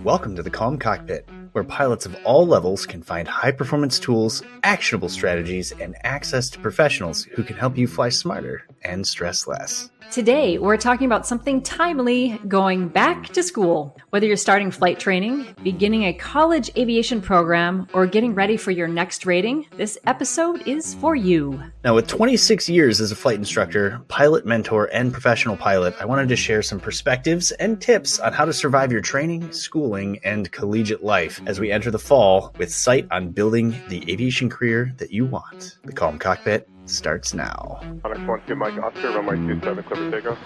Welcome to the Calm Cockpit, where pilots of all levels can find high-performance tools, actionable strategies, and access to professionals who can help you fly smarter and stress less. Today, we're talking about something timely, going back to school. Whether you're starting flight training, beginning a college aviation program, or getting ready for your next rating, this episode is for you. Now, with 26 years as a flight instructor, pilot mentor, and professional pilot, I wanted to share some perspectives and tips on how to survive your training, schooling, and collegiate life as we enter the fall with sight on building the aviation career that you want. The Calm Cockpit starts now. Onyx 1-2 Mike Oscar, runway 27, clear for takeoff.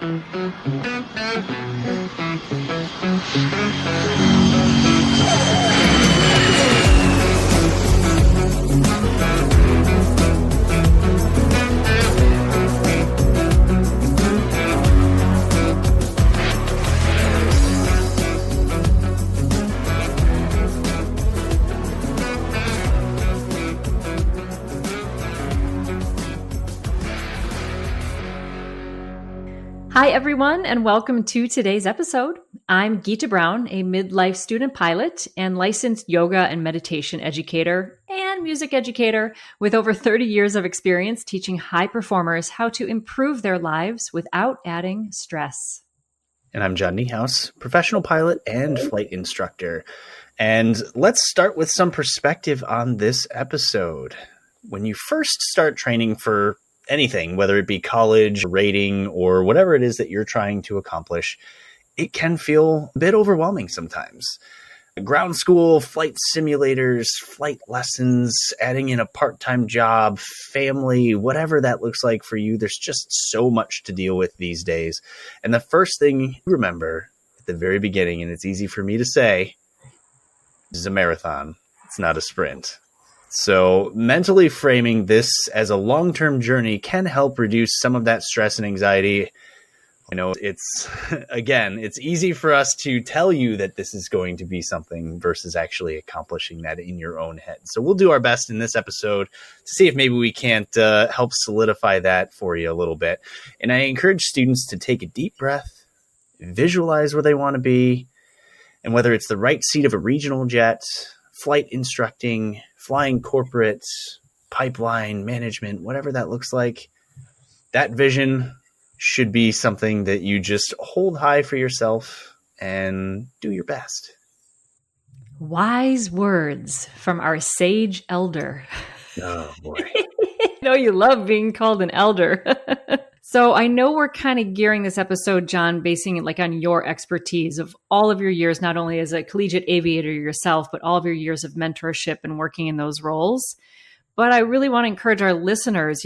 Hi, everyone, and welcome to today's episode. I'm Geeta Brown, a midlife student pilot and licensed yoga and meditation educator and music educator with over 30 years of experience teaching high performers how to improve their lives without adding stress. And I'm John Niehaus, professional pilot and flight instructor. And let's start with some perspective on this episode. When you first start training for anything, whether it be college, rating, or whatever it is that you're trying to accomplish, it can feel a bit overwhelming sometimes. Ground school, flight simulators, flight lessons, adding in a part-time job, family, whatever that looks like for you, there's just so much to deal with these days. And the first thing you remember at the very beginning, and it's easy for me to say, is a marathon. It's not a sprint. So mentally framing this as a long-term journey can help reduce some of that stress and anxiety. You know, it's easy for us to tell you that this is going to be something versus actually accomplishing that in your own head. So we'll do our best in this episode to see if maybe we can't help solidify that for you a little bit. And I encourage students to take a deep breath, visualize where they want to be, and whether it's the right seat of a regional jet, flight instructing, flying corporate, pipeline management, whatever that looks like, that vision should be something that you just hold high for yourself and do your best. Wise words from our sage elder. Oh, boy. I know you love being called an elder. So I know we're kind of gearing this episode, John, basing it like on your expertise of all of your years, not only as a collegiate aviator yourself, but all of your years of mentorship and working in those roles. But I really want to encourage our listeners,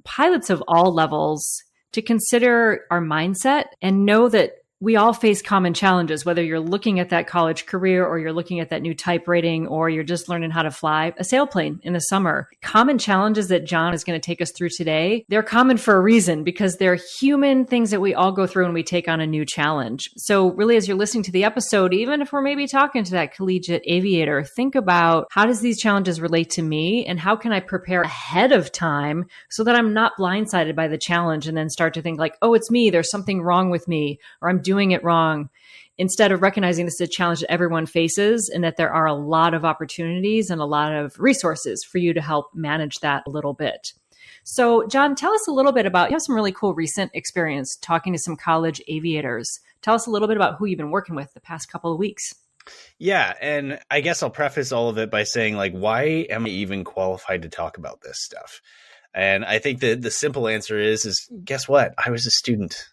pilots of all levels, to consider our mindset and know that we all face common challenges, whether you're looking at that college career or you're looking at that new type rating or you're just learning how to fly a sailplane in the summer. Common challenges that John is going to take us through today, they're common for a reason because they're human things that we all go through when we take on a new challenge. So really, as you're listening to the episode, even if we're maybe talking to that collegiate aviator, think about how does these challenges relate to me and how can I prepare ahead of time so that I'm not blindsided by the challenge and then start to think like, oh, it's me, there's something wrong with me, or I'm doing it wrong, instead of recognizing this is a challenge that everyone faces and that there are a lot of opportunities and a lot of resources for you to help manage that a little bit. So, John, tell us a little bit about, you have some really cool recent experience talking to some college aviators. Tell us a little bit about who you've been working with the past couple of weeks. Yeah, and I guess I'll preface all of it by saying, why am I even qualified to talk about this stuff? And I think that the simple answer is guess what? I was a student.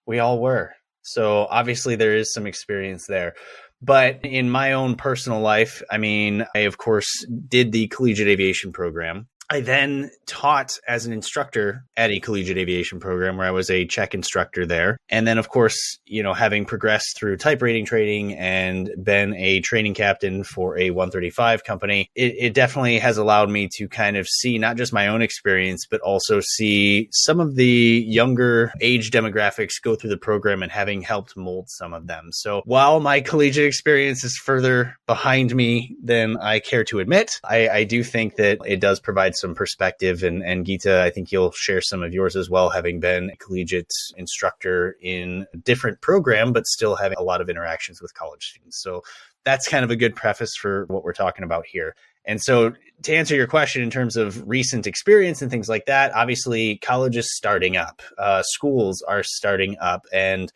We all were. So obviously there is some experience there. But in my own personal life, I of course did the collegiate aviation program. I then taught as an instructor at a collegiate aviation program where I was a check instructor there. And then, of course, having progressed through type rating training and been a training captain for a 135 company, it definitely has allowed me to kind of see not just my own experience, but also see some of the younger age demographics go through the program and having helped mold some of them. So while my collegiate experience is further behind me than I care to admit, I do think that it does provide some perspective. And Geeta, I think you'll share some of yours as well, having been a collegiate instructor in a different program, but still having a lot of interactions with college students. So that's kind of a good preface for what we're talking about here. And so to answer your question in terms of recent experience and things like that, obviously college is starting up, schools are starting up, and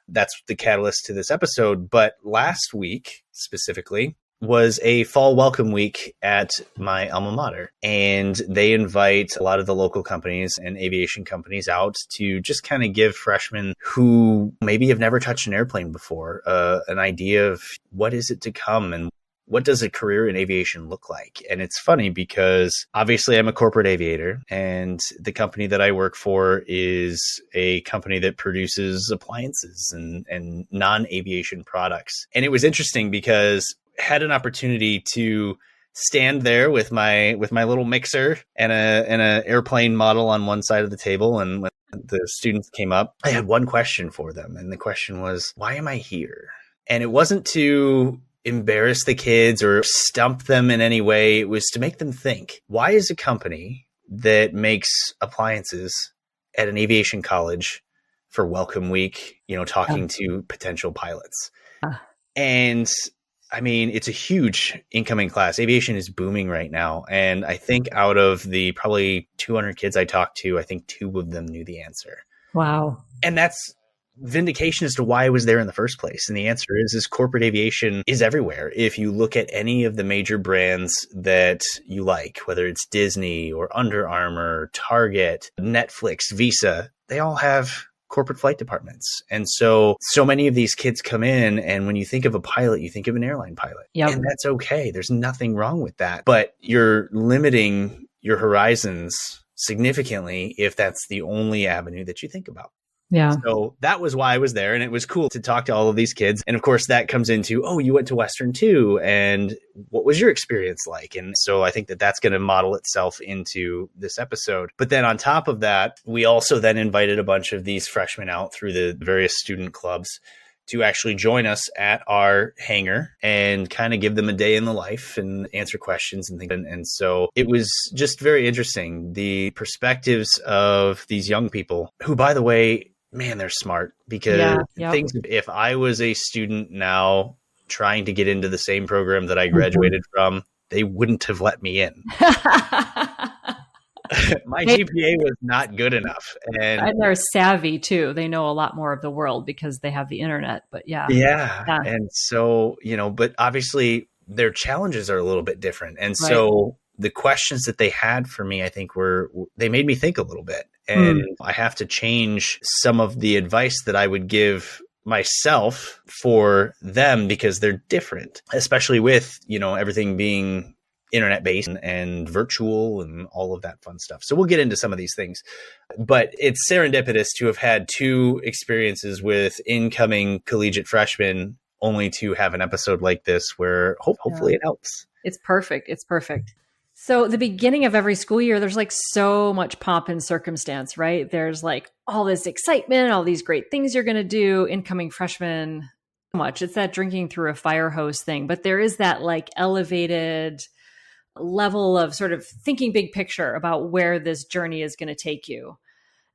that's the catalyst to this episode. But last week specifically was a fall welcome week at my alma mater, and they invite a lot of the local companies and aviation companies out to just kind of give freshmen who maybe have never touched an airplane before an idea of what is it to come and what does a career in aviation look like? And it's funny because obviously I'm a corporate aviator, and the company that I work for is a company that produces appliances and non-aviation products. And it was interesting because I had an opportunity to stand there with my little mixer and a airplane model on one side of the table. And when the students came up, I had one question for them. And the question was, why am I here? And it wasn't to embarrass the kids or stump them in any way. It was to make them think, why is a company that makes appliances at an aviation college for welcome week, talking to potential pilots? And I mean, it's a huge incoming class. Aviation is booming right now. And I think out of the probably 200 kids I talked to, I think 2 of them knew the answer. Wow. And that's vindication as to why I was there in the first place. And the answer is corporate aviation is everywhere. If you look at any of the major brands that you like, whether it's Disney or Under Armour, Target, Netflix, Visa, they all have corporate flight departments. And so many of these kids come in, and when you think of a pilot, you think of an airline pilot. Yep. And that's okay. There's nothing wrong with that. But you're limiting your horizons significantly if that's the only avenue that you think about. Yeah. So that was why I was there. And it was cool to talk to all of these kids. And of course, that comes into, oh, you went to Western too. And what was your experience like? And so I think that that's going to model itself into this episode. But then on top of that, we also then invited a bunch of these freshmen out through the various student clubs to actually join us at our hangar and kind of give them a day in the life and answer questions and things. And so it was just very interesting. The perspectives of these young people who, by the way, man, they're smart, because things, if I was a student now trying to get into the same program that I graduated from, they wouldn't have let me in. My GPA was not good enough. And they're savvy too. They know a lot more of the world because they have the internet, but yeah. And so, but obviously their challenges are a little bit different. And so the questions that they had for me, I think they made me think a little bit. And I have to change some of the advice that I would give myself for them because they're different, especially with, everything being internet based and virtual and all of that fun stuff. So we'll get into some of these things, but it's serendipitous to have had 2 experiences with incoming collegiate freshmen only to have an episode like this where hopefully it helps. It's perfect. It's perfect. So the beginning of every school year, there's like so much pomp and circumstance, right? There's like all this excitement, all these great things you're going to do, incoming freshmen, so much. It's that drinking through a fire hose thing, but there is that like elevated level of sort of thinking big picture about where this journey is going to take you.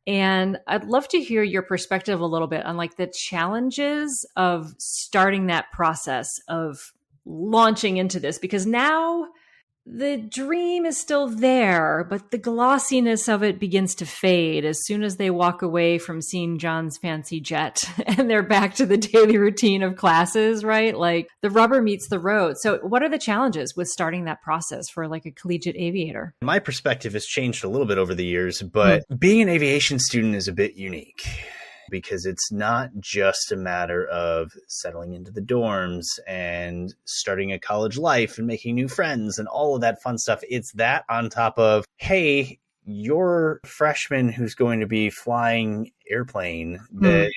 And I'd love to hear your perspective a little bit on like the challenges of starting that process of launching into this, because now the dream is still there, but the glossiness of it begins to fade as soon as they walk away from seeing John's fancy jet and they're back to the daily routine of classes, right? Like the rubber meets the road. So what are the challenges with starting that process for like a collegiate aviator? My perspective has changed a little bit over the years, but being an aviation student is a bit unique, because it's not just a matter of settling into the dorms and starting a college life and making new friends and all of that fun stuff. It's that on top of, hey, you're a freshman who's going to be flying airplane that,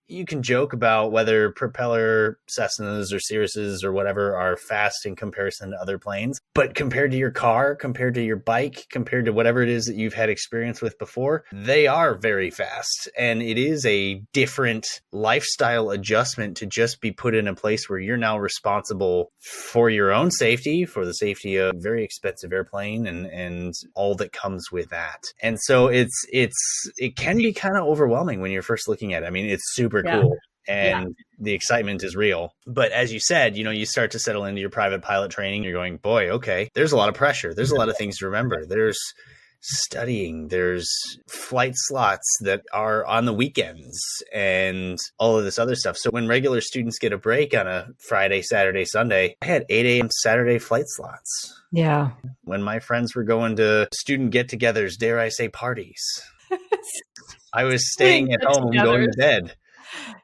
you can joke about whether propeller Cessnas or Cirruses or whatever are fast in comparison to other planes. But compared to your car, compared to your bike, compared to whatever it is that you've had experience with before, they are very fast. And it is a different lifestyle adjustment to just be put in a place where you're now responsible for your own safety, for the safety of a very expensive airplane and all that comes with that. And so it can be kind of overwhelming when you're first looking at it. I mean, it's super cool. And the excitement is real. But as you said, you start to settle into your private pilot training. You're going, boy, okay, there's a lot of pressure. There's a lot of things to remember. There's studying, there's flight slots that are on the weekends and all of this other stuff. So when regular students get a break on a Friday, Saturday, Sunday, I had 8 a.m. Saturday flight slots. Yeah. When my friends were going to student get-togethers, dare I say parties, I was staying at home going to bed.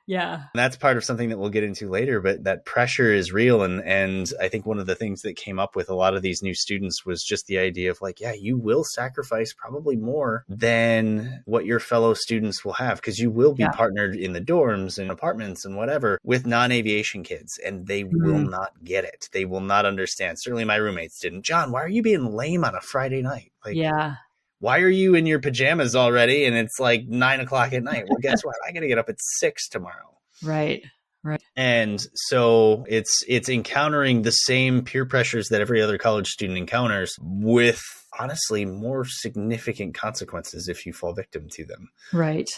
Yeah. And that's part of something that we'll get into later, but that pressure is real. And I think one of the things that came up with a lot of these new students was just the idea of like, yeah, you will sacrifice probably more than what your fellow students will have, because you will be partnered in the dorms and apartments and whatever with non-aviation kids, and they will not get it. They will not understand. Certainly my roommates didn't. John, why are you being lame on a Friday night? Like, why are you in your pajamas already? And it's like 9 o'clock at night. Well, guess what? I got to get up at 6 tomorrow. Right. And so it's encountering the same peer pressures that every other college student encounters, with honestly more significant consequences if you fall victim to them. Right.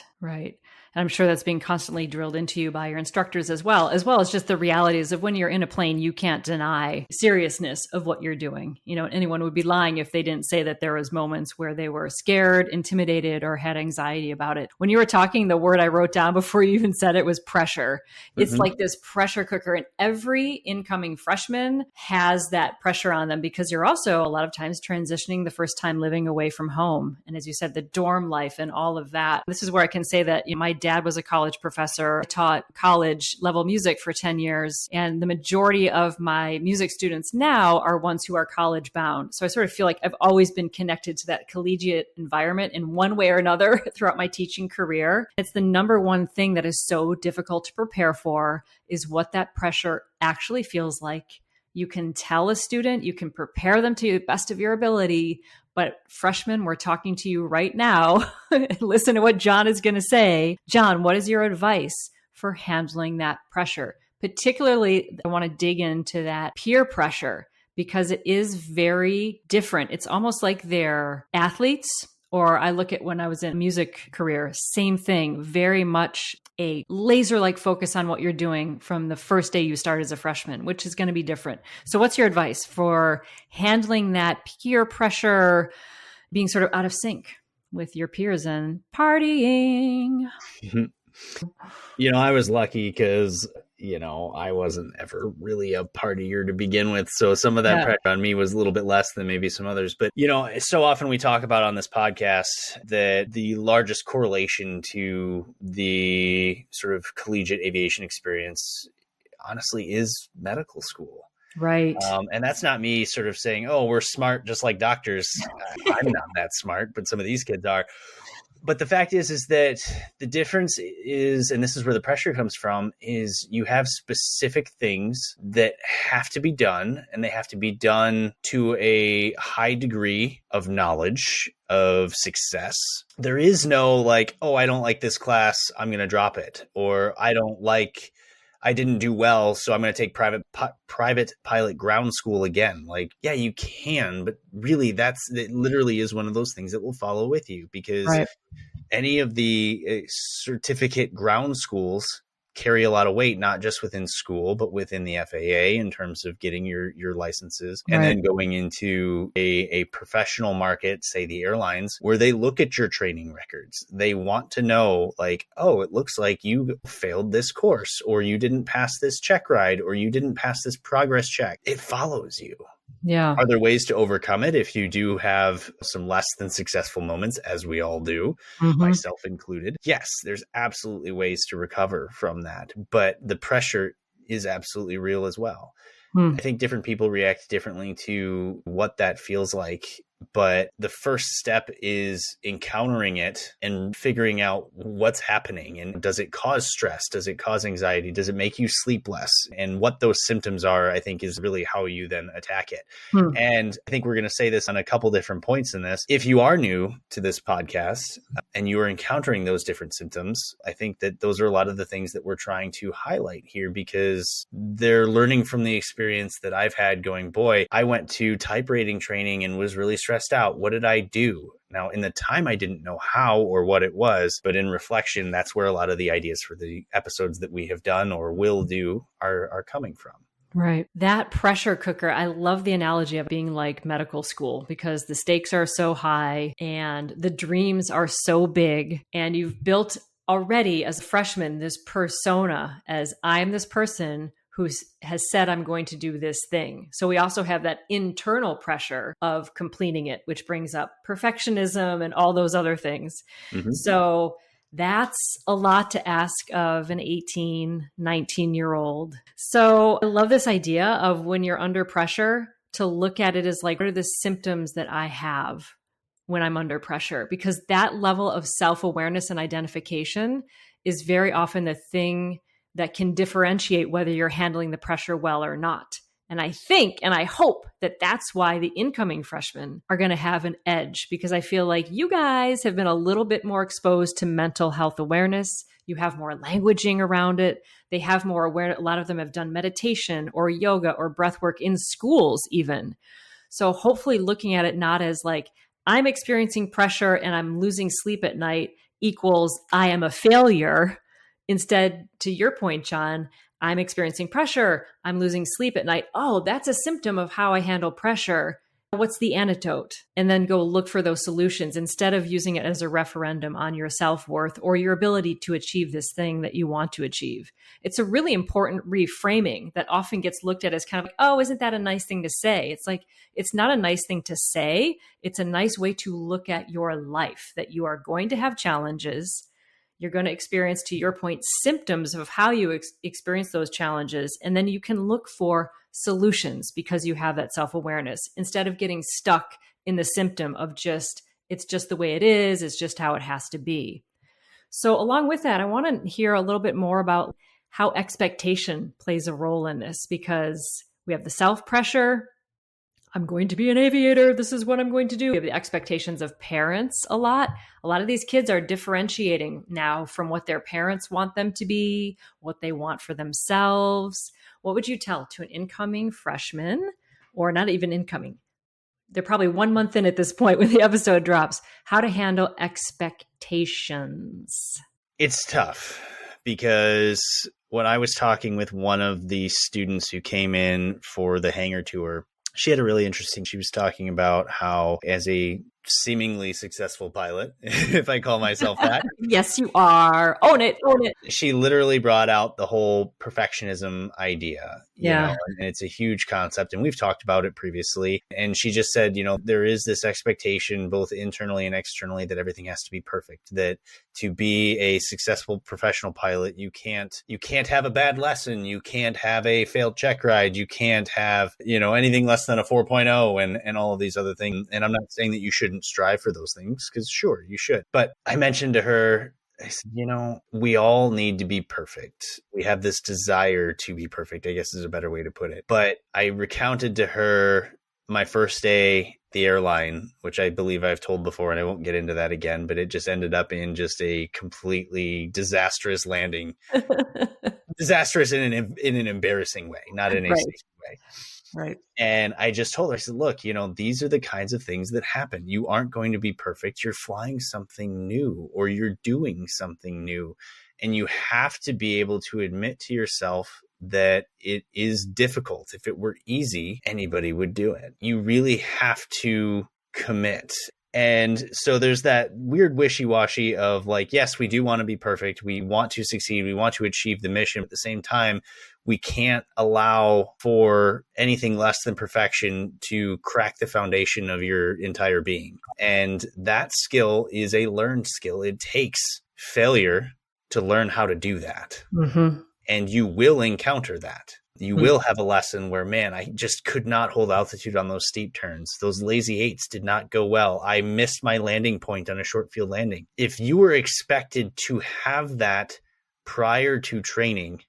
And I'm sure that's being constantly drilled into you by your instructors as well as just the realities of when you're in a plane, you can't deny seriousness of what you're doing. Anyone would be lying if they didn't say that there was moments where they were scared, intimidated, or had anxiety about it. When you were talking, the word I wrote down before you even said it was pressure. It's like this pressure cooker, and every incoming freshman has that pressure on them, because you're also a lot of times transitioning the first time living away from home. And as you said, the dorm life and all of that. This is where I can say that my dad was a college professor. I taught college level music for 10 years. And the majority of my music students now are ones who are college bound. So I sort of feel like I've always been connected to that collegiate environment in one way or another throughout my teaching career. It's the number one thing that is so difficult to prepare for, is what that pressure actually feels like. You can tell a student, you can prepare them to the best of your ability, but freshmen, we're talking to you right now. Listen to what John is going to say. John, what is your advice for handling that pressure? Particularly, I want to dig into that peer pressure, because it is very different. It's almost like they're athletes, or I look at when I was in a music career, same thing, very much a laser-like focus on what you're doing from the first day you start as a freshman, which is going to be different. So what's your advice for handling that peer pressure, being sort of out of sync with your peers and partying? I was lucky because, I wasn't ever really a partier to begin with. So some of that pressure on me was a little bit less than maybe some others. But, so often we talk about on this podcast that the largest correlation to the sort of collegiate aviation experience, honestly, is medical school. Right. And that's not me sort of saying, oh, we're smart just like doctors. I'm not that smart, but some of these kids are. But the fact is that the difference is, and this is where the pressure comes from, is you have specific things that have to be done, and they have to be done to a high degree of knowledge, of success. There is no like, oh, I don't like this class, I'm going to drop it. Or I didn't do well, so I'm going to take private pilot ground school again. Like, yeah, you can, but really it literally is one of those things that will follow with you, because any of the certificate ground schools carry a lot of weight, not just within school, but within the FAA in terms of getting your licenses, and then going into a professional market, say the airlines, where they look at your training records. They want to know, like, oh, it looks like you failed this course, or you didn't pass this check ride, or you didn't pass this progress check. It follows you. Yeah. Are there ways to overcome it if you do have some less than successful moments, as we all do, myself included? Yes, there's absolutely ways to recover from that, but the pressure is absolutely real as well. I think different people react differently to what that feels like But the first step is encountering it and figuring out what's happening. And does it cause stress? Does it cause anxiety? Does it make you sleep less? And what those symptoms are, I think, is really how you then attack it. And I think we're going to say this on a couple different points in this. If you are new to this podcast and you are encountering those different symptoms, I think that those are a lot of the things that we're trying to highlight here, because they're learning from the experience that I've had going, boy, I went to type rating training and was really stressed out. What did I do? Now, in the time, I didn't know how or what it was, but in reflection, that's where a lot of the ideas for the episodes that we have done or will do are coming from. Right. That pressure cooker, I love the analogy of being like medical school, because the stakes are so high and the dreams are so big, and you've built already as a freshman this persona as I'm this person who has said I'm going to do this thing. So we also have that internal pressure of completing it, which brings up perfectionism and all those other things. So that's a lot to ask of an 18, 19-year-old. So I love this idea of when you're under pressure to look at it as like, what are the symptoms that I have when I'm under pressure? Because that level of self-awareness and identification is very often the thing that can differentiate whether you're handling the pressure well or not. And I think, and I hope that that's why the incoming freshmen are going to have an edge, because I feel like you guys have been a little bit more exposed to mental health awareness. You have more languaging around it. They have more awareness. A lot of them have done meditation or yoga or breath work in schools even. So hopefully looking at it not as like, I'm experiencing pressure and I'm losing sleep at night equals I am a failure. Instead, to your point, John, I'm experiencing pressure. I'm losing sleep at night. Oh, that's a symptom of how I handle pressure. What's the antidote? And then go look for those solutions instead of using it as a referendum on your self-worth or your ability to achieve this thing that you want to achieve. It's a really important reframing that often gets looked at as kind of like, oh, isn't that a nice thing to say? It's like, it's not a nice thing to say. It's a nice way to look at your life, that you are going to have challenges. You're going to experience, to your point, symptoms of how you experience those challenges. And then you can look for solutions because you have that self-awareness instead of getting stuck in the symptom of just, it's just the way it is. It's just how it has to be. So along with that, I want to hear a little bit more about how expectation plays a role in this, because we have the self-pressure. I'm going to be an aviator. This is what I'm going to do. We have the expectations of parents a lot. A lot of these kids are differentiating now from what their parents want them to be, what they want for themselves. What would you tell to an incoming freshman, or not even incoming? They're probably 1 month in at this point when the episode drops, how to handle expectations. It's tough, because when I was talking with one of the students who came in for the hangar tour, she had a really interesting, she was talking about how as a seemingly successful pilot, if I call myself that. Yes, you are. Own it. Own it. She literally brought out the whole perfectionism idea. Yeah. And it's a huge concept, and we've talked about it previously. And she just said, there is this expectation both internally and externally that everything has to be perfect, that to be a successful professional pilot, you can't have a bad lesson. You can't have a failed check ride. You can't have, anything less than a 4.0 and all of these other things. And I'm not saying that you shouldn't strive for those things, because sure, you should. But I mentioned to her, I said, we all need to be perfect. We have this desire to be perfect, I guess is a better way to put it. But I recounted to her my first day, the airline, which I believe I've told before, and I won't get into that again, but it just ended up in just a completely disastrous landing. Disastrous in an embarrassing way, not in a safe way. Right. And I just told her, I said, look, these are the kinds of things that happen. You aren't going to be perfect. You're flying something new, or you're doing something new. And you have to be able to admit to yourself that it is difficult. If it were easy, anybody would do it. You really have to commit. And so there's that weird wishy-washy of like, yes, we do want to be perfect. We want to succeed. We want to achieve the mission. At the same time, we can't allow for anything less than perfection to crack the foundation of your entire being. And that skill is a learned skill. It takes failure to learn how to do that. Mm-hmm. And you will encounter that. You will have a lesson where, man, I just could not hold altitude on those steep turns. Those lazy eights did not go well. I missed my landing point on a short field landing. If you were expected to have that prior to training,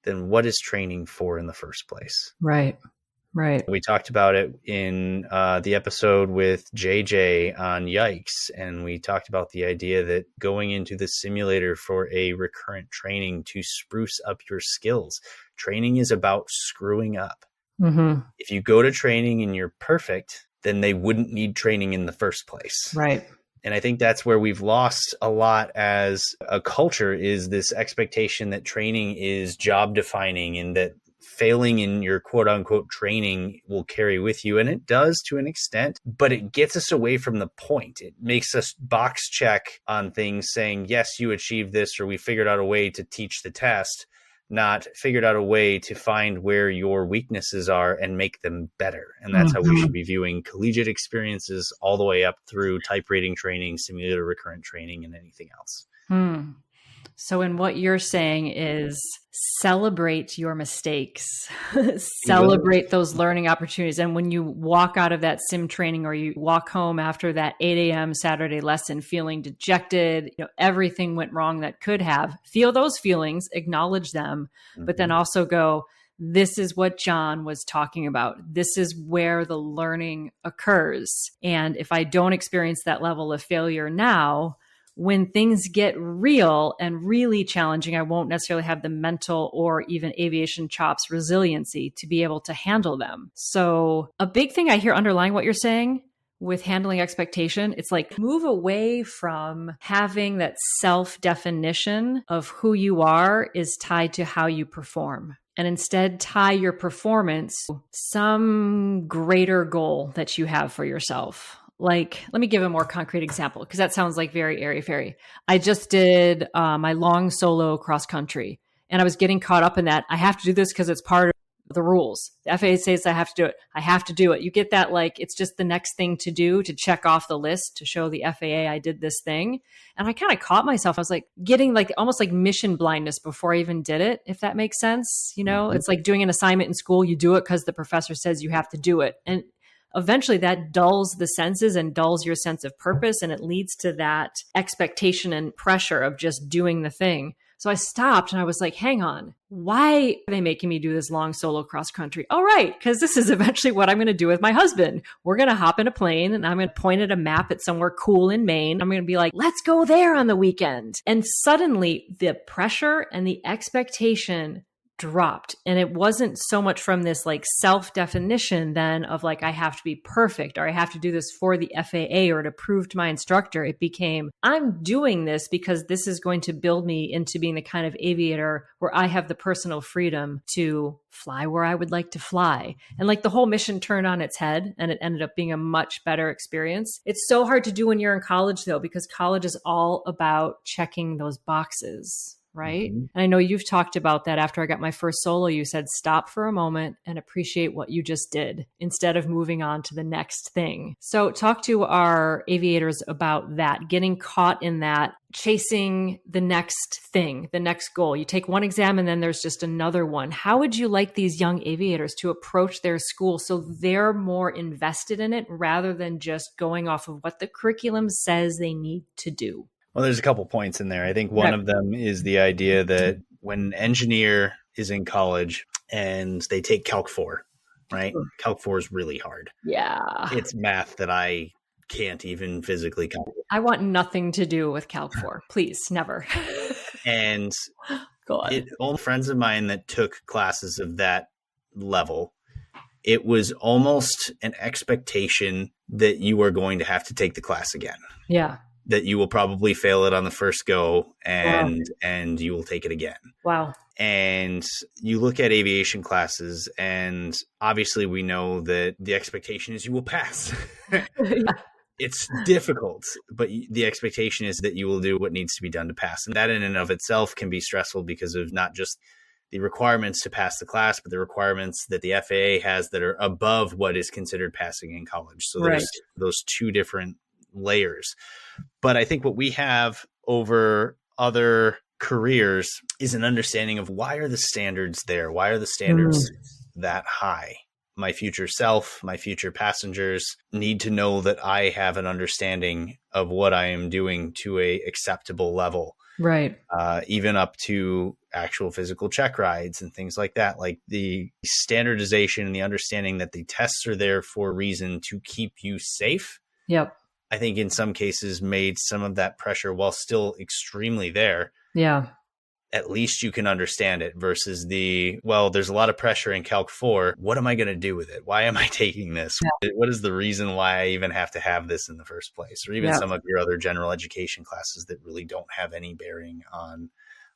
then what is training for in the first place? Right. Right. We talked about it in the episode with JJ on Yikes, and we talked about the idea that going into the simulator for a recurrent training to spruce up your skills. Training is about screwing up. Mm-hmm. If you go to training and you're perfect, then they wouldn't need training in the first place. Right. And I think that's where we've lost a lot as a culture, is this expectation that training is job defining and that failing in your quote unquote training will carry with you. And it does to an extent, but it gets us away from the point. It makes us box check on things saying, yes, you achieved this, or we figured out a way to teach the test, not figured out a way to find where your weaknesses are and make them better. And that's how we should be viewing collegiate experiences all the way up through type rating training, simulator recurrent training, and anything else. So in what you're saying is celebrate your mistakes, celebrate those learning opportunities. And when you walk out of that sim training, or you walk home after that 8 a.m. Saturday lesson feeling dejected, everything went wrong that could have, feel those feelings, acknowledge them, but then also go, this is what John was talking about. This is where the learning occurs. And if I don't experience that level of failure now, when things get real and really challenging, I won't necessarily have the mental or even aviation chops resiliency to be able to handle them. So a big thing I hear underlying what you're saying with handling expectation, it's like move away from having that self-definition of who you are is tied to how you perform. And instead tie your performance to some greater goal that you have for yourself. Like, let me give a more concrete example, because that sounds like very airy-fairy. I just did my long solo cross country, and I was getting caught up in that. I have to do this because it's part of the rules. The FAA says I have to do it. I have to do it. You get that, like, it's just the next thing to do, to check off the list, to show the FAA I did this thing. And I kind of caught myself. I was like getting like almost like mission blindness before I even did it, if that makes sense. It's like doing an assignment in school. You do it because the professor says you have to do it. And eventually that dulls the senses and dulls your sense of purpose. And it leads to that expectation and pressure of just doing the thing. So I stopped and I was like, hang on, why are they making me do this long solo cross country? Oh, right. Because this is eventually what I'm going to do with my husband. We're going to hop in a plane and I'm going to point at a map at somewhere cool in Maine. I'm going to be like, let's go there on the weekend. And suddenly the pressure and the expectation dropped. And it wasn't so much from this like self-definition then of like, I have to be perfect, or I have to do this for the FAA or to prove to my instructor. It became, I'm doing this because this is going to build me into being the kind of aviator where I have the personal freedom to fly where I would like to fly. And like the whole mission turned on its head, and it ended up being a much better experience. It's so hard to do when you're in college though, because college is all about checking those boxes. Right. And I know you've talked about that. After I got my first solo, you said, stop for a moment and appreciate what you just did instead of moving on to the next thing. So talk to our aviators about that, getting caught in that, chasing the next thing, the next goal. You take one exam and then there's just another one. How would you like these young aviators to approach their school so they're more invested in it rather than just going off of what the curriculum says they need to do? Well, there's a couple points in there. I think one of them is the idea that when an engineer is in college and they take Calc 4, right? Calc 4 is really hard. Yeah. It's math that I can't even physically comprehend. I want nothing to do with Calc 4. Please, never. And God. All friends of mine that took classes of that level, it was almost an expectation that you are going to have to take the class again. Yeah. That you will probably fail it on the first go and you will take it again. Wow. And you look at aviation classes, and obviously we know that the expectation is you will pass. It's difficult, but the expectation is that you will do what needs to be done to pass. And that in and of itself can be stressful because of not just the requirements to pass the class, but the requirements that the FAA has that are above what is considered passing in college. So there's those two different layers. But I think what we have over other careers is an understanding of why are the standards there? Why are the standards that high? My future self, my future passengers need to know that I have an understanding of what I am doing to a acceptable level. Right. Even up to actual physical check rides and things like that. Like the standardization and the understanding that the tests are there for a reason to keep you safe. Yep. I think in some cases made some of that pressure, while still extremely there, Yeah. at least you can understand it versus there's a lot of pressure in Calc 4. What am I going to do with it? Why am I taking this? Yeah. What is the reason why I even have to have this in the first place? Or even some of your other general education classes that really don't have any bearing on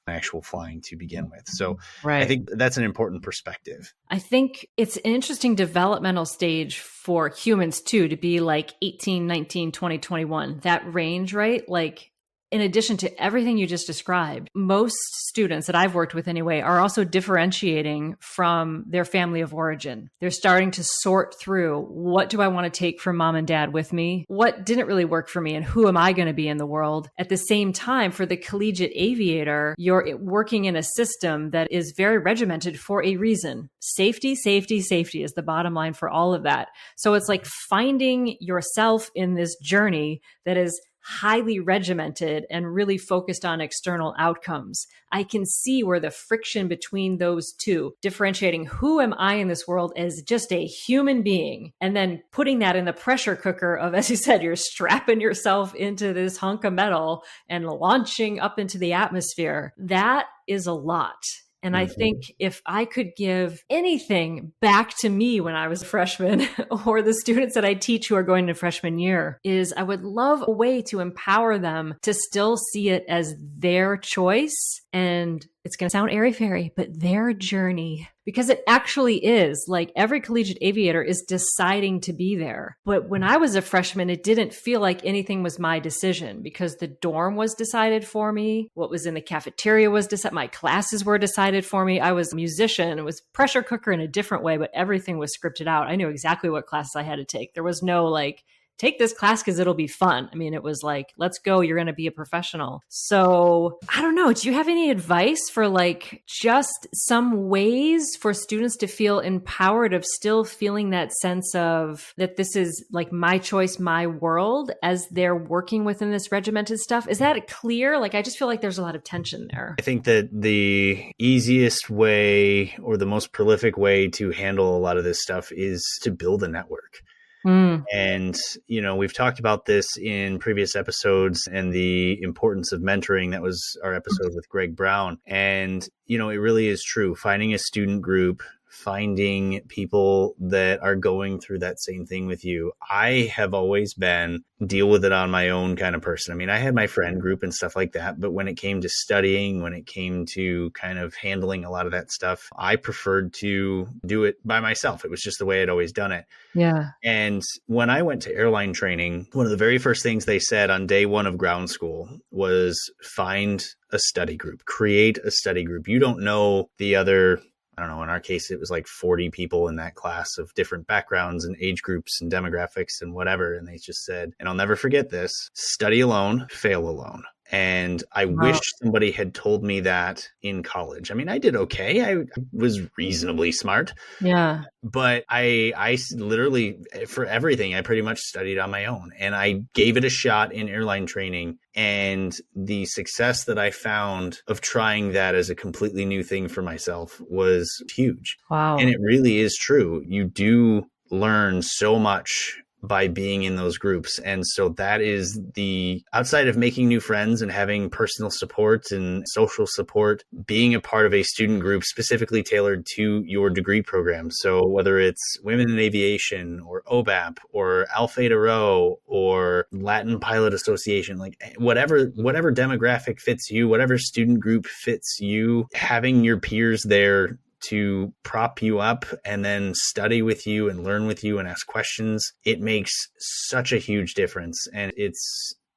actual flying to begin with. So I think that's an important perspective. I think it's an interesting developmental stage for humans too, to be like 18, 19, 20, 21, that range, right? Like, in addition to everything you just described, most students that I've worked with anyway are also differentiating from their family of origin. They're starting to sort through, what do I want to take from mom and dad with me? What didn't really work for me? And who am I going to be in the world? At the same time, for the collegiate aviator, you're working in a system that is very regimented for a reason. Safety, safety, safety is the bottom line for all of that. So it's like finding yourself in this journey that is highly regimented and really focused on external outcomes. I can see where the friction between those two, differentiating who am I in this world as just a human being, and then putting that in the pressure cooker of, as you said, you're strapping yourself into this hunk of metal and launching up into the atmosphere. That is a lot. And I think if I could give anything back to me when I was a freshman, or the students that I teach who are going to freshman year, is I would love a way to empower them to still see it as their choice. And it's going to sound airy-fairy, but their journey, because it actually is. Like, every collegiate aviator is deciding to be there. But when I was a freshman, it didn't feel like anything was my decision, because the dorm was decided for me. What was in the cafeteria was decided. My classes were decided for me. I was a musician. It was pressure cooker in a different way, but everything was scripted out. I knew exactly what classes I had to take. There was no like, take this class because it'll be fun. I mean, it was like, let's go. You're going to be a professional. So I don't know. Do you have any advice for like just some ways for students to feel empowered of still feeling that sense of that this is like my choice, my world, as they're working within this regimented stuff? Is that clear? Like, I just feel like there's a lot of tension there. I think that the easiest way or the most prolific way to handle a lot of this stuff is to build a network. And, you know, we've talked about this in previous episodes and the importance of mentoring. That was our episode with Greg Brown. And, you know, it really is true. Finding a student group, finding people that are going through that same thing with you. I have always been deal with it on my own kind of person. I mean, I had my friend group and stuff like that, but when it came to studying, when it came to kind of handling a lot of that stuff, I preferred to do it by myself. It was just the way I'd always done it. Yeah. And when I went to airline training, one of the very first things they said on day one of ground school was find a study group, create a study group. You don't know the other, I don't know, in our case, it was like 40 people in that class of different backgrounds and age groups and demographics and whatever. And they just said, and I'll never forget this, study alone, fail alone. And I wish somebody had told me that in college. I mean, I did okay. I was reasonably smart. Yeah. But I literally, for everything, I pretty much studied on my own. And I gave it a shot in airline training. And the success that I found of trying that as a completely new thing for myself was huge. Wow. And it really is true. You do learn so much by being in those groups. And so that is the outside of making new friends and having personal support and social support, being a part of a student group specifically tailored to your degree program. So whether it's Women in Aviation or OBAP or Alpha Eta Rho or Latin Pilot Association, like whatever demographic fits you, whatever student group fits you, having your peers there to prop you up and then study with you and learn with you and ask questions, it makes such a huge difference. And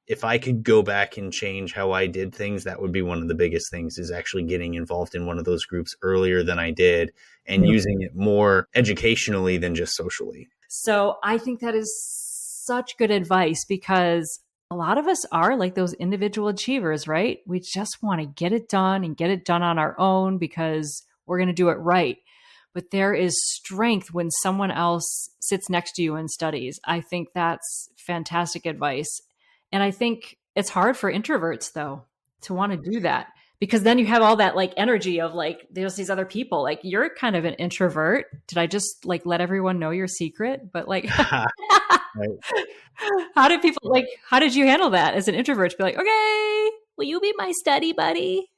if I could go back and change how I did things, that would be one of the biggest things, is actually getting involved in one of those groups earlier than I did and using it more educationally than just socially. So I think that is such good advice, because a lot of us are like those individual achievers, right? We just want to get it done and get it done on our own because we're going to do it right. But there is strength when someone else sits next to you and studies. I think that's fantastic advice. And I think it's hard for introverts, though, to want to do that, because then you have all that like energy of like, there's these other people. Like, you're kind of an introvert. Did I just like let everyone know your secret? But like, Right. how did you handle that as an introvert? To be like, okay, will you be my study buddy?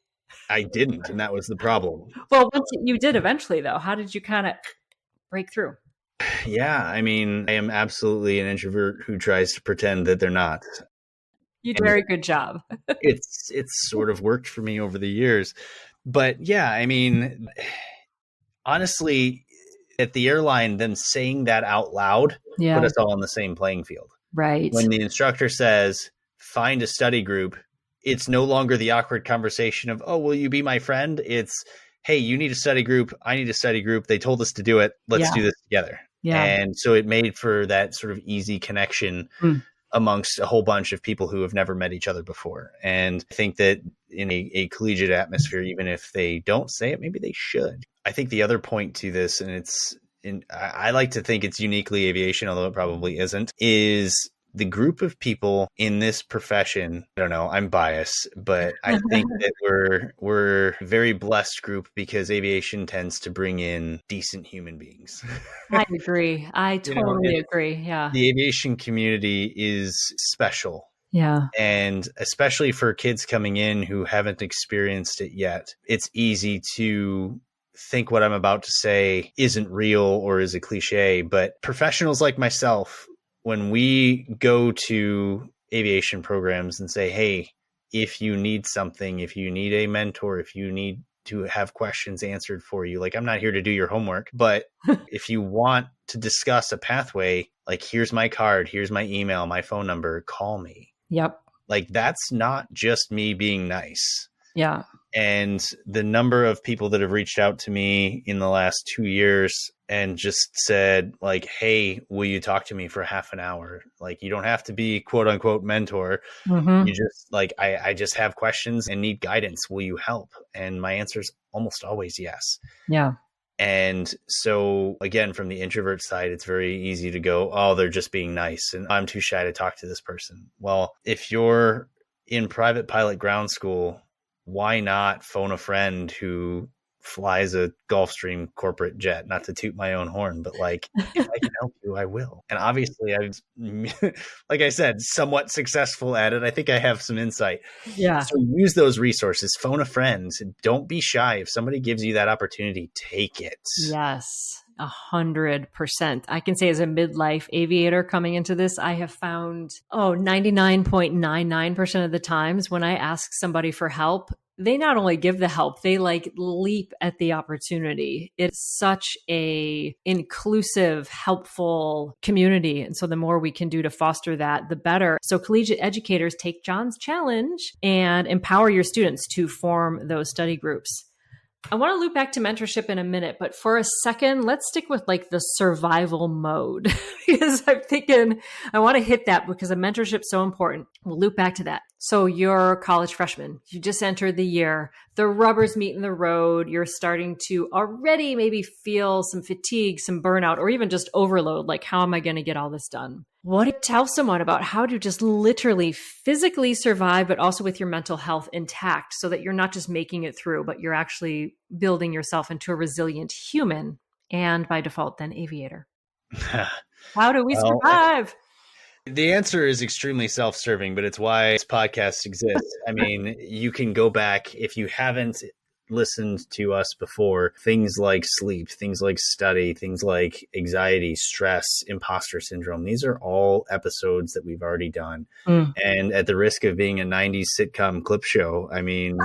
I didn't, and that was the problem. Well, once you did eventually, though, how did you kind of break through? Yeah, I mean, I am absolutely an introvert who tries to pretend that they're not. You did a very good job. It's sort of worked for me over the years. But yeah, I mean, honestly, at the airline, them saying that out loud put us all on the same playing field. Right. When the instructor says, find a study group, it's no longer the awkward conversation of, oh, will you be my friend? It's, hey, you need a study group. I need a study group. They told us to do it. Let's do this together. Yeah. And so it made for that sort of easy connection amongst a whole bunch of people who have never met each other before. And I think that in a collegiate atmosphere, even if they don't say it, maybe they should. I think the other point to this, and I like to think it's uniquely aviation, although it probably isn't, is the group of people in this profession. I don't know, I'm biased, but I think that we're a very blessed group because aviation tends to bring in decent human beings. I agree. I totally agree. Yeah. The aviation community is special. Yeah. And especially for kids coming in who haven't experienced it yet, it's easy to think what I'm about to say isn't real or is a cliche, but professionals like myself, when we go to aviation programs and say, hey, if you need something, if you need a mentor, if you need to have questions answered for you, like, I'm not here to do your homework, but if you want to discuss a pathway, like, here's my card, here's my email, my phone number, call me. Yep. Like, that's not just me being nice. Yeah. And the number of people that have reached out to me in the last 2 years and just said, like, hey, will you talk to me for half an hour? Like, you don't have to be quote unquote mentor. You just like, I just have questions and need guidance. Will you help? And my answer is almost always yes. Yeah. And so again, from the introvert side, it's very easy to go, oh, they're just being nice and I'm too shy to talk to this person. Well, if you're in private pilot ground school, why not phone a friend who flies a Gulfstream corporate jet? Not to toot my own horn, but like, if I can help you, I will. And obviously I've, like I said, somewhat successful at it. I think I have some insight. Yeah. So use those resources, phone a friend. Don't be shy. If somebody gives you that opportunity, take it. Yes. 100%. I can say as a midlife aviator coming into this, I have found, 99.99% of the times when I ask somebody for help, they not only give the help, they like leap at the opportunity. It's such a inclusive, helpful community. And so the more we can do to foster that, the better. So collegiate educators, take John's challenge and empower your students to form those study groups. I want to loop back to mentorship in a minute, but for a second, let's stick with like the survival mode because I'm thinking I want to hit that because a mentorship is so important. We'll loop back to that. So you're a college freshman. You just entered the year. The rubber's meeting the road. You're starting to already maybe feel some fatigue, some burnout, or even just overload. Like, how am I going to get all this done? What do you tell someone about how to just literally physically survive, but also with your mental health intact so that you're not just making it through, but you're actually building yourself into a resilient human and by default, then aviator? How do we survive? The answer is extremely self-serving, but it's why this podcast exists. I mean, you can go back if you haven't listened to us before, things like sleep, things like study, things like anxiety, stress, imposter syndrome. These are all episodes that we've already done. And at the risk of being a 90s sitcom clip show, I mean,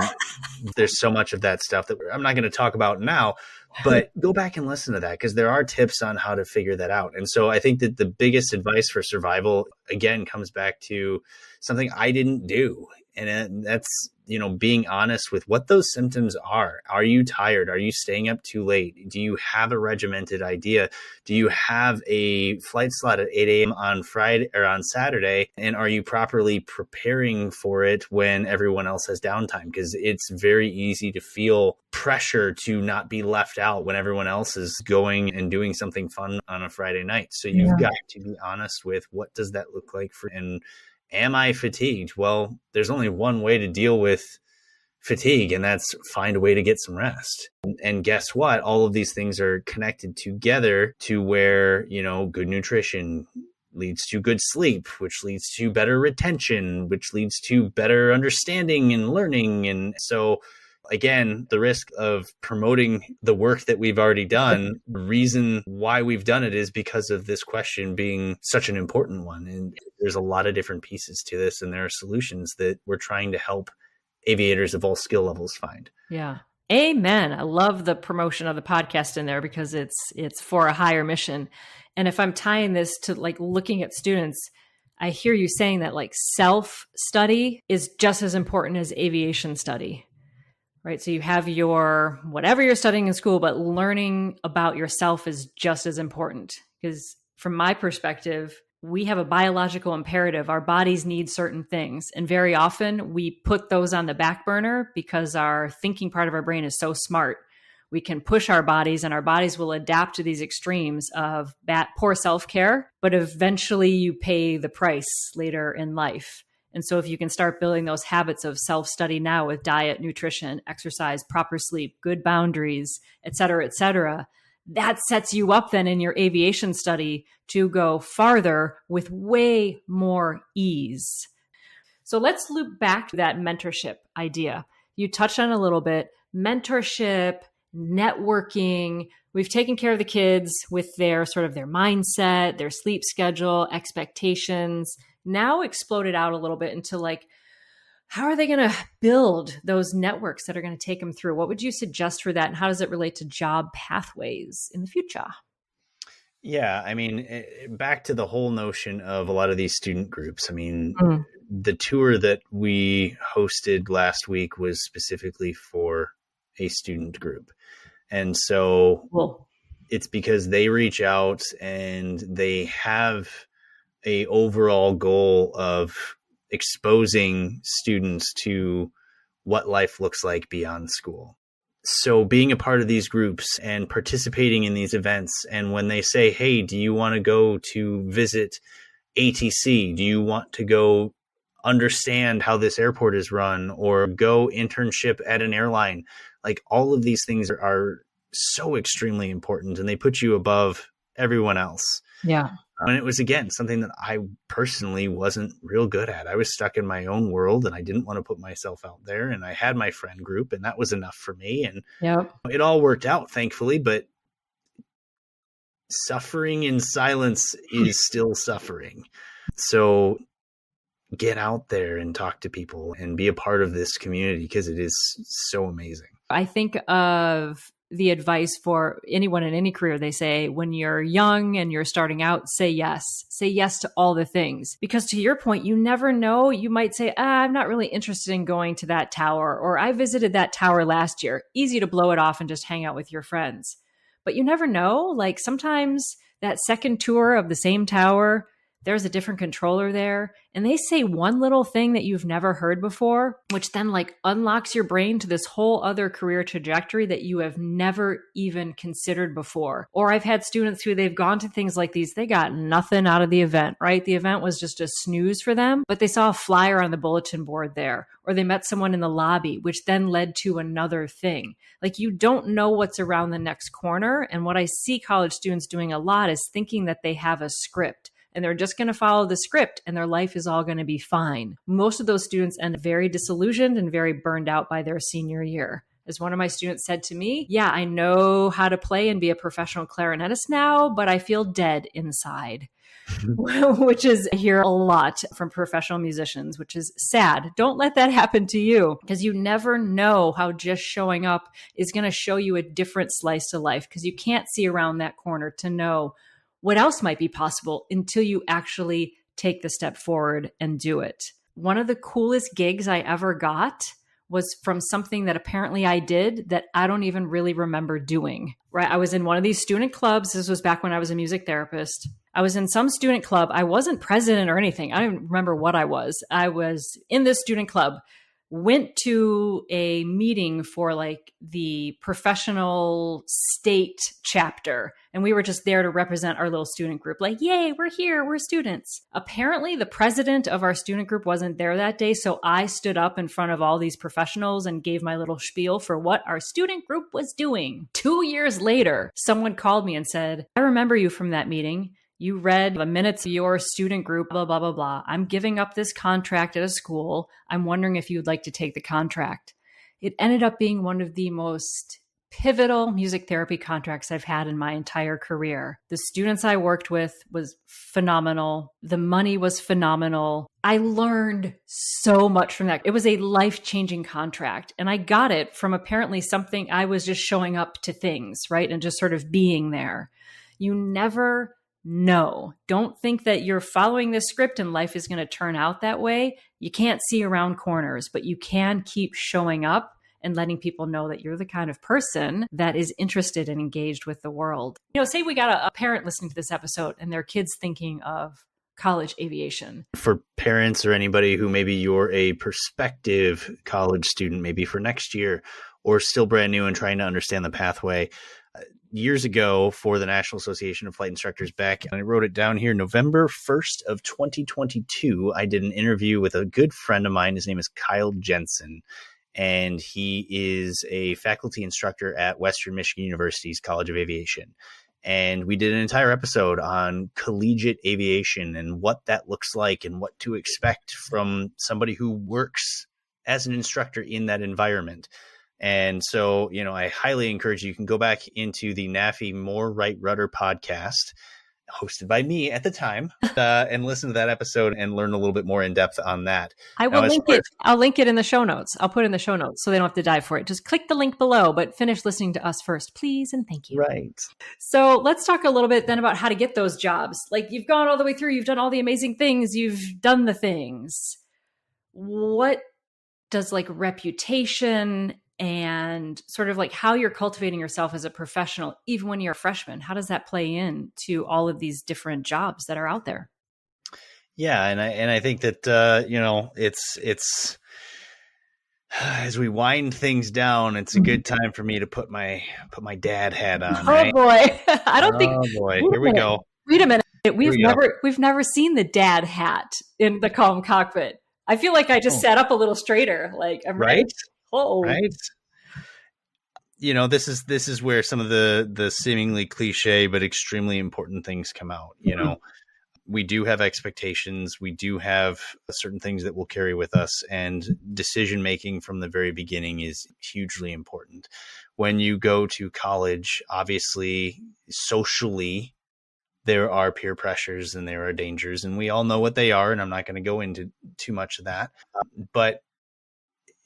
there's so much of that stuff that I'm not going to talk about now, but go back and listen to that because there are tips on how to figure that out. And so I think that the biggest advice for survival, again, comes back to something I didn't do. And that's, being honest with what those symptoms are. Are you tired? Are you staying up too late? Do you have a regimented idea? Do you have a flight slot at 8 a.m. on Friday or on Saturday? And are you properly preparing for it when everyone else has downtime? Because it's very easy to feel pressure to not be left out when everyone else is going and doing something fun on a Friday night. So you've got to be honest with what does that look like and am I fatigued? Well, there's only one way to deal with fatigue, and that's find a way to get some rest. And guess what? All of these things are connected together to where, good nutrition leads to good sleep, which leads to better retention, which leads to better understanding and learning. And so again, the risk of promoting the work that we've already done, the reason why we've done it is because of this question being such an important one. And there's a lot of different pieces to this, and there are solutions that we're trying to help aviators of all skill levels find. Yeah. Amen. I love the promotion of the podcast in there because it's for a higher mission. And if I'm tying this to like looking at students, I hear you saying that like self-study is just as important as aviation study. Right. So you have your whatever you're studying in school, but learning about yourself is just as important because from my perspective, we have a biological imperative. Our bodies need certain things. And very often we put those on the back burner because our thinking part of our brain is so smart. We can push our bodies and our bodies will adapt to these extremes of poor self-care, but eventually you pay the price later in life. And so if you can start building those habits of self-study now with diet, nutrition, exercise, proper sleep, good boundaries, et cetera, that sets you up then in your aviation study to go farther with way more ease. So let's loop back to that mentorship idea. You touched on a little bit, mentorship, networking. We've taken care of the kids with their sort of their mindset, their sleep schedule, expectations. Now exploded out a little bit into like, how are they going to build those networks that are going to take them through? What would you suggest for that? And how does it relate to job pathways in the future? Yeah, I mean, back to the whole notion of a lot of these student groups. I mean, the tour that we hosted last week was specifically for a student group. And so it's because they reach out and they have a overall goal of exposing students to what life looks like beyond school. So being a part of these groups and participating in these events, and when they say, hey, do you want to go to visit ATC? Do you want to go understand how this airport is run or go internship at an airline? Like all of these things are so extremely important and they put you above everyone else. Yeah. And it was, again, something that I personally wasn't real good at. I was stuck in my own world and I didn't want to put myself out there. And I had my friend group and that was enough for me. And it all worked out, thankfully. But suffering in silence is still suffering. So get out there and talk to people and be a part of this community because it is so amazing. I think of the advice for anyone in any career. They say when you're young and you're starting out, say yes to all the things, because to your point, you never know. You might say, I'm not really interested in going to that tower, or I visited that tower last year. Easy to blow it off and just hang out with your friends. But you never know. Like sometimes that second tour of the same tower, there's a different controller there. And they say one little thing that you've never heard before, which then like unlocks your brain to this whole other career trajectory that you have never even considered before. Or I've had students who they've gone to things like these. They got nothing out of the event, right? The event was just a snooze for them, but they saw a flyer on the bulletin board there, or they met someone in the lobby, which then led to another thing. Like you don't know what's around the next corner. And what I see college students doing a lot is thinking that they have a script. And they're just going to follow the script and their life is all going to be fine. Most of those students end very disillusioned and very burned out by their senior year. As one of my students said to me, yeah, I know how to play and be a professional clarinetist now, but I feel dead inside, which is, I hear a lot from professional musicians, which is sad. Don't let that happen to you because you never know how just showing up is going to show you a different slice of life because you can't see around that corner to know what else might be possible until you actually take the step forward and do it. one of the coolest gigs I ever got was from something that apparently I did that I don't even really remember doing, right? I was in one of these student clubs. This was back when I was a music therapist. I was in some student club. I wasn't president or anything. I don't even remember what I was. I was in this student club, went to a meeting for like the professional state chapter. And we were just there to represent our little student group. Like, yay, we're here, we're students. Apparently, the president of our student group wasn't there that day. So I stood up in front of all these professionals and gave my little spiel for what our student group was doing. 2 years later, someone called me and said, I remember you from that meeting. You read the minutes of your student group, blah, blah, blah, blah. I'm giving up this contract at a school. I'm wondering if you'd like to take the contract. It ended up being one of the most pivotal music therapy contracts I've had in my entire career. The students I worked with was phenomenal. The money was phenomenal. I learned so much from that. It was a life-changing contract. And I got it from apparently something I was just showing up to things, right? And just sort of being there. You never know. Don't think that you're following this script and life is going to turn out that way. You can't see around corners, but you can keep showing up and letting people know that you're the kind of person that is interested and engaged with the world. You know, say we got a parent listening to this episode and their kids thinking of college aviation. For parents or anybody who maybe you're a prospective college student, maybe for next year, or still brand new and trying to understand the pathway, years ago for the National Association of Flight Instructors back, and I wrote it down here, November 1st of 2022, I did an interview with a good friend of mine. His name is Kyle Jensen, and he is a faculty instructor at Western Michigan University's College of Aviation. And we did an entire episode on collegiate aviation and what that looks like and what to expect from somebody who works as an instructor in that environment. And so, you know, I highly encourage you can go back into the NAFI More Right Rudder podcast, hosted by me at the time, and listen to that episode and learn a little bit more in depth on that. I will link it. I'll link it in the show notes. I'll put it in the show notes so they don't have to dive for it. Just click the link below, but finish listening to us first, please. And thank you. Right. So let's talk a little bit then about how to get those jobs. Like, you've gone all the way through, you've done all the amazing things, you've done the things. What does like reputation and sort of like how you're cultivating yourself as a professional, even when you're a freshman, how does that play in to all of these different jobs that are out there? Yeah. And I think that, you know, it's as we wind things down, it's a good time for me to put my dad hat on. Oh, right? boy. I don't think. Oh boy. Here we go. Wait a minute. We've never seen the dad hat in the calm cockpit. I feel like I just sat up a little straighter. Like, I'm right. Oh, right. You know, this is where some of the seemingly cliche but extremely important things come out. You know, we do have expectations. We do have certain things that we'll carry with us, and decision making from the very beginning is hugely important. When you go to college, obviously, socially, there are peer pressures and there are dangers, and we all know what they are. And I'm not going to go into too much of that, but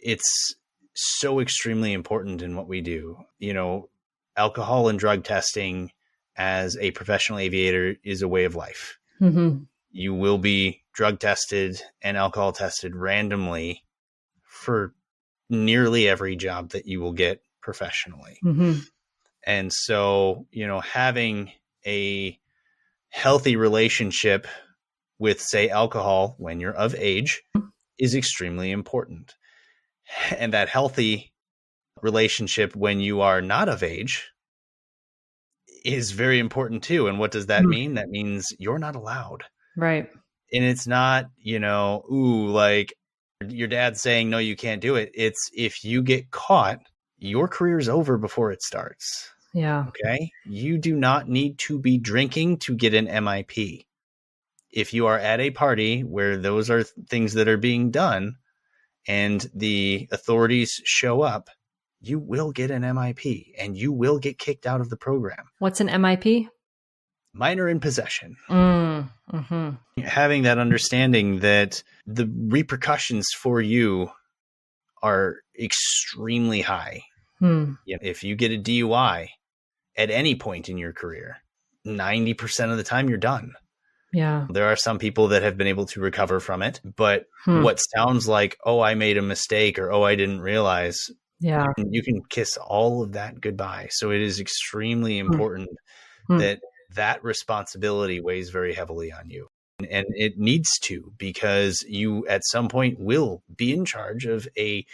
it's so extremely important in what we do. You know, alcohol and drug testing as a professional aviator is a way of life. Mm-hmm. You will be drug tested and alcohol tested randomly for nearly every job that you will get professionally. Mm-hmm. And so, you know, having a healthy relationship with, say, alcohol when you're of age is extremely important. And that healthy relationship when you are not of age is very important too. And what does that mean? That means you're not allowed. Right. And it's not, you know, like your dad saying, no, you can't do it. It's if you get caught, your career is over before it starts. Yeah. Okay. You do not need to be drinking to get an MIP. If you are at a party where those are things that are being done and the authorities show up, you will get an MIP and you will get kicked out of the program. What's an MIP? Minor in possession. Mm-hmm. Having that understanding that the repercussions for you are extremely high. If you get a DUI at any point in your career, 90% of the time you're done. Yeah. There are some people that have been able to recover from it, but Hmm. what sounds like, oh, I made a mistake, or oh, I didn't realize, Yeah. you can kiss all of that goodbye. So it is extremely important Hmm. that that responsibility weighs very heavily on you. And it needs to, because you at some point will be in charge of a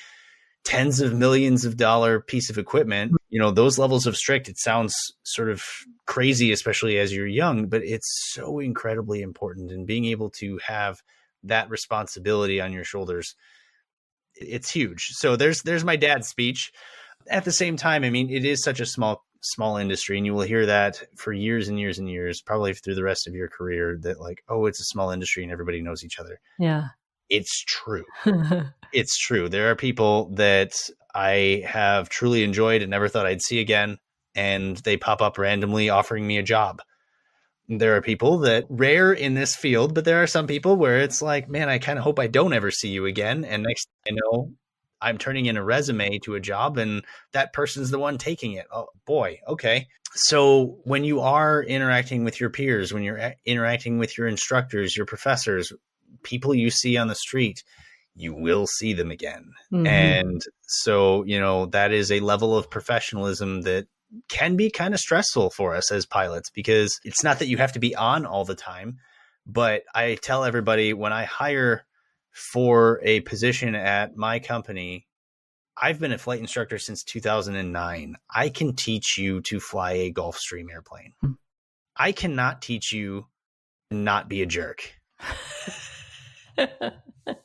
tens of millions of dollar piece of equipment. Those levels of strict, it sounds sort of crazy, especially as you're young, but it's so incredibly important. And being able to have that responsibility on your shoulders, it's huge. So there's my dad's speech. At the same time, I mean, it is such a small industry, and you will hear that for years and years and years, probably through the rest of your career, that like, oh, it's a small industry and everybody knows each other. Yeah. It's true. It's true. There are people that I have truly enjoyed and never thought I'd see again, and they pop up randomly offering me a job. There are people that, rare in this field, but there are some people where it's like, man, I kind of hope I don't ever see you again. And next thing I know, I'm turning in a resume to a job and that person's the one taking it. Oh boy. Okay. So when you are interacting with your peers, when you're interacting with your instructors, your professors, people you see on the street, you will see them again. Mhm. And so, that is a level of professionalism that can be kind of stressful for us as pilots, because it's not that you have to be on all the time, but I tell everybody, when I hire for a position at my company, I've been a flight instructor since 2009. I can teach you to fly a Gulfstream airplane. I cannot teach you to not be a jerk.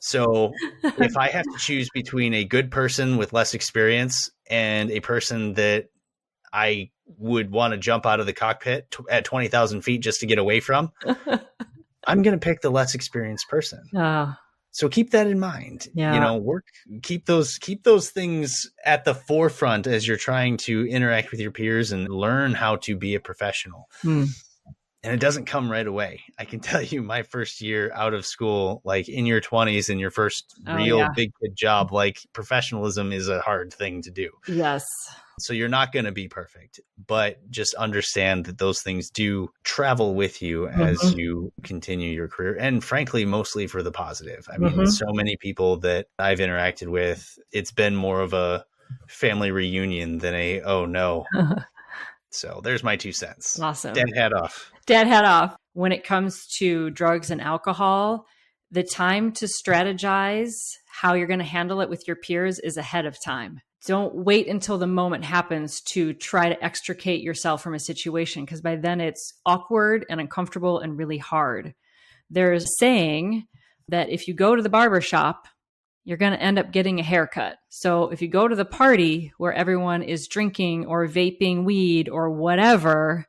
So if I have to choose between a good person with less experience and a person that I would want to jump out of the cockpit at 20,000 feet just to get away from, I'm going to pick the less experienced person. So keep that in mind. Yeah. Keep those things at the forefront as you're trying to interact with your peers and learn how to be a professional. And it doesn't come right away. I can tell you, my first year out of school, like in your 20s and your first real big kid job, like professionalism is a hard thing to do. Yes. So you're not going to be perfect, but just understand that those things do travel with you as you continue your career. And frankly, mostly for the positive. I mean, so many people that I've interacted with, it's been more of a family reunion than a, oh no. So there's my 2 cents. Awesome. Dead hat off. Dead hat off. When it comes to drugs and alcohol, the time to strategize how you're going to handle it with your peers is ahead of time. Don't wait until the moment happens to try to extricate yourself from a situation, because by then it's awkward and uncomfortable and really hard. There's a saying that if you go to the barber shop, you're going to end up getting a haircut. So if you go to the party where everyone is drinking or vaping weed or whatever,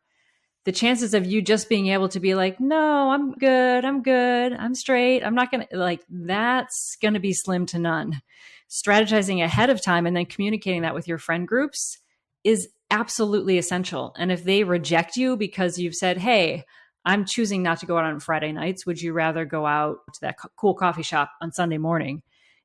the chances of you just being able to be like, no, I'm good, I'm straight, I'm not going to, like, that's going to be slim to none. Strategizing ahead of time and then communicating that with your friend groups is absolutely essential. And if they reject you because you've said, hey, I'm choosing not to go out on Friday nights, would you rather go out to that cool coffee shop on Sunday morning?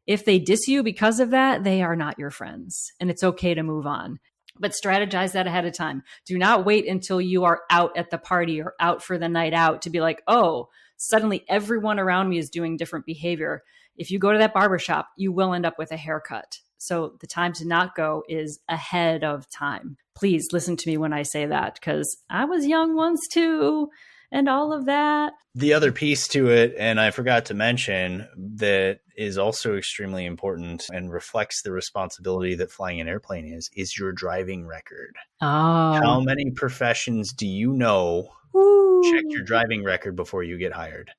If they diss you because of that, they are not your friends, and it's okay to move on. But strategize that ahead of time. Do not wait until you are out at the party or out for the night out to be like, oh, suddenly everyone around me is doing different behavior. If you go to that barbershop, you will end up with a haircut. So the time to not go is ahead of time. Please listen to me when I say that, because I was young once too, and all of that. The other piece to it, and I forgot to mention, that is also extremely important and reflects the responsibility that flying an airplane is your driving record. How many professions do you know check your driving record before you get hired?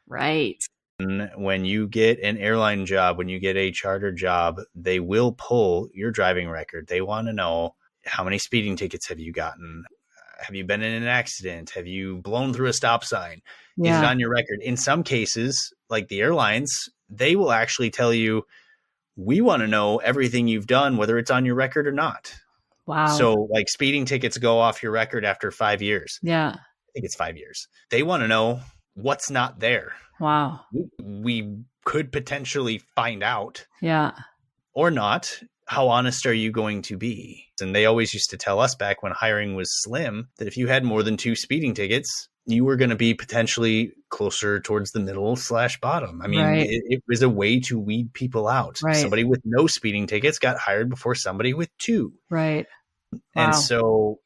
Right. When you get an airline job, when you get a charter job, they will pull your driving record. They want to know, how many speeding tickets have you gotten? Have you been in an accident? Have you blown through a stop sign? Yeah. Is it on your record? In some cases, like the airlines, they will actually tell you, we want to know everything you've done, whether it's on your record or not. Wow. So like speeding tickets go off your record after 5 years. Yeah. I think it's 5 years. They want to know what's not there. Wow. We could potentially find out. Yeah. Or not. How honest are you going to be? And they always used to tell us back when hiring was slim that if you had more than 2 speeding tickets, you were going to be potentially closer towards the middle/bottom. I mean, Right. it was a way to weed people out. Right. Somebody with no speeding tickets got hired before somebody with 2. Right. And Wow. so,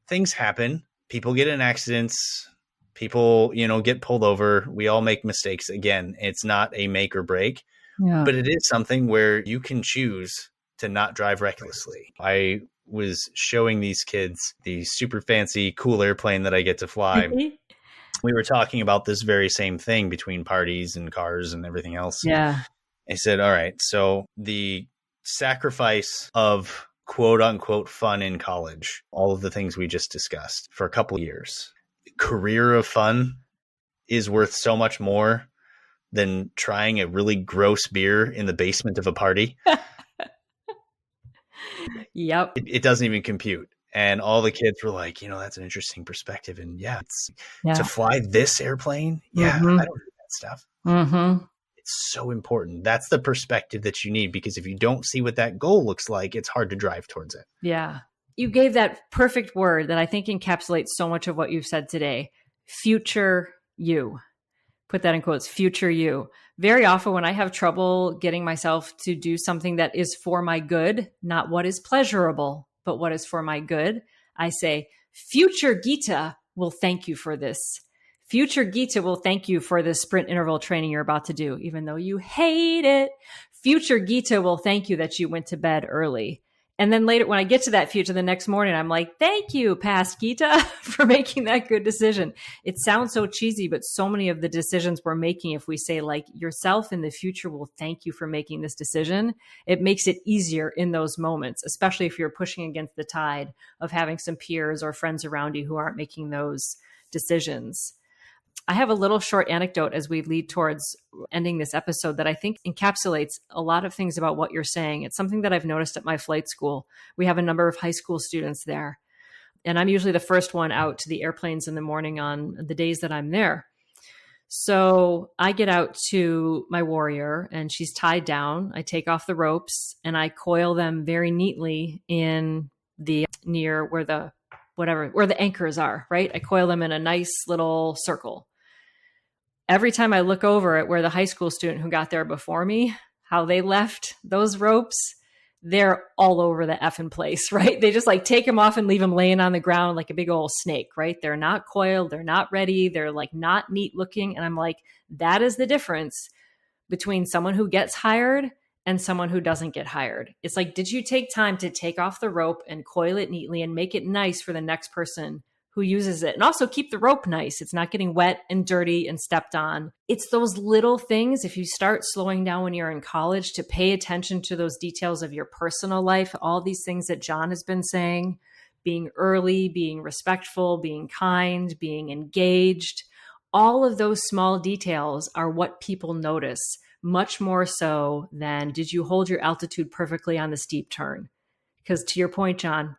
things happen. People get in accidents. People, get pulled over. We all make mistakes. Again, it's not a make or break, Yeah. but it is something where you can choose to not drive recklessly. I was showing these kids the super fancy, cool airplane that I get to fly. We were talking about this very same thing between parties and cars and everything else. Yeah. I said, all right, so the sacrifice of quote unquote fun in college, all of the things we just discussed for a couple of years, career of fun is worth so much more than trying a really gross beer in the basement of a party. Yep. It doesn't even compute. And all the kids were like, that's an interesting perspective. And to fly this airplane. Yeah, I don't do that stuff. Mm-hmm. It's so important. That's the perspective that you need, because if you don't see what that goal looks like, it's hard to drive towards it. Yeah. You gave that perfect word that I think encapsulates so much of what you've said today. Future you. Put that in quotes, future you. Very often when I have trouble getting myself to do something that is for my good, not what is pleasurable, but what is for my good, I say, future Gita will thank you for this. Future Gita will thank you for this sprint interval training you're about to do, even though you hate it. Future Gita will thank you that you went to bed early. And then later, when I get to that future the next morning, I'm like, thank you, past Gita, for making that good decision. It sounds so cheesy, but so many of the decisions we're making, if we say like yourself in the future will thank you for making this decision, it makes it easier in those moments, especially if you're pushing against the tide of having some peers or friends around you who aren't making those decisions. I have a little short anecdote as we lead towards ending this episode that I think encapsulates a lot of things about what you're saying. It's something that I've noticed at my flight school. We have a number of high school students there, and I'm usually the first one out to the airplanes in the morning on the days that I'm there. So I get out to my Warrior and she's tied down. I take off the ropes and I coil them very neatly in the near where the anchors are, right? I coil them in a nice little circle. Every time I look over at where the high school student who got there before me, how they left those ropes, they're all over the effing place, right? They just like take them off and leave them laying on the ground like a big old snake, right? They're not coiled. They're not ready. They're like not neat looking. And I'm like, that is the difference between someone who gets hired and someone who doesn't get hired. It's like, did you take time to take off the rope and coil it neatly and make it nice for the next person who uses it? And also keep the rope nice. It's not getting wet and dirty and stepped on. It's those little things. If you start slowing down when you're in college to pay attention to those details of your personal life, all these things that John has been saying, being early, being respectful, being kind, being engaged, all of those small details are what people notice, much more so than did you hold your altitude perfectly on the steep turn? Because to your point, John,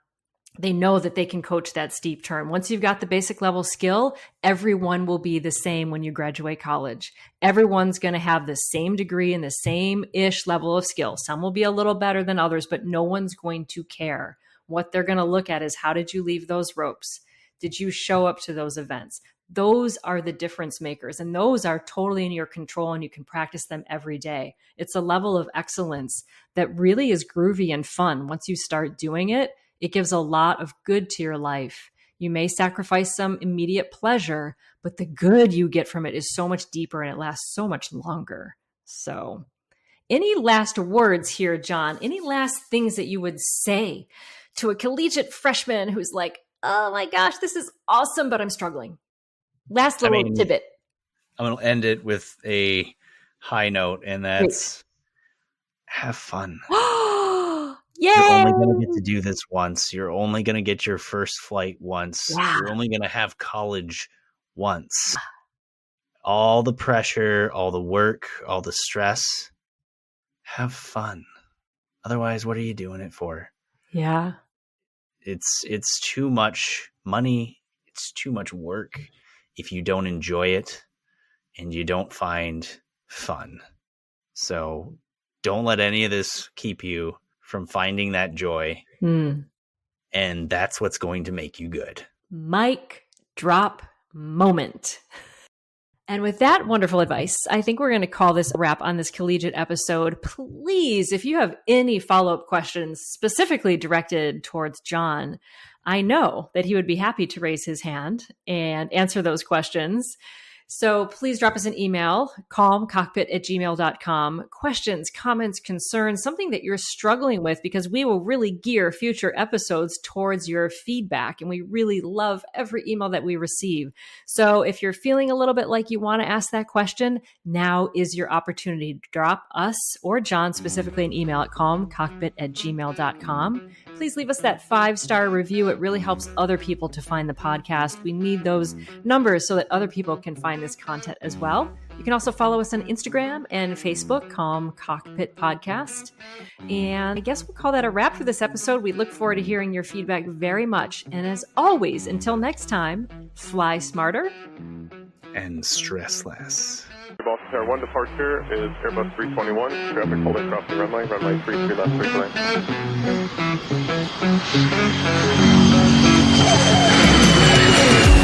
they know that they can coach that steep turn. Once you've got the basic level skill, everyone will be the same when you graduate college. Everyone's going to have the same degree and the same-ish level of skill. Some will be a little better than others, but no one's going to care. What they're going to look at is, how did you leave those ropes? Did you show up to those events? Those are the difference makers, and those are totally in your control, and you can practice them every day. It's a level of excellence that really is groovy and fun. Once you start doing it, it gives a lot of good to your life. You may sacrifice some immediate pleasure, but the good you get from it is so much deeper and it lasts so much longer. So, any last words here, John? Any last things that you would say to a collegiate freshman who's like, oh my gosh, this is awesome, but I'm struggling? Last little tidbit. I'm going to end it with a high note, and that's have fun. Yay! You're only going to get to do this once. You're only going to get your first flight once. Yeah. You're only going to have college once. All the pressure, all the work, all the stress. Have fun. Otherwise, what are you doing it for? Yeah. It's too much money. It's too much work if you don't enjoy it and you don't find fun. So don't let any of this keep you from finding that joy. And that's what's going to make you good. Mic drop moment. And with that wonderful advice, I think we're going to call this a wrap on this collegiate episode. Please, if you have any follow-up questions specifically directed towards John, I know that he would be happy to raise his hand and answer those questions. So please drop us an email, calmcockpit@gmail.com. Questions, comments, concerns, something that you're struggling with, because we will really gear future episodes towards your feedback. And we really love every email that we receive. So if you're feeling a little bit like you want to ask that question, now is your opportunity to drop us or John specifically an email at calmcockpit@gmail.com. Please leave us that 5-star review. It really helps other people to find the podcast. We need those numbers so that other people can find this content as well. You can also follow us on Instagram and Facebook, Calm Cockpit Podcast. And I guess we'll call that a wrap for this episode. We look forward to hearing your feedback very much. And as always, until next time, fly smarter and stress less. Airbus Pair 1 departure is Airbus 321, traffic holding crossing runway 33 left, 3 lane.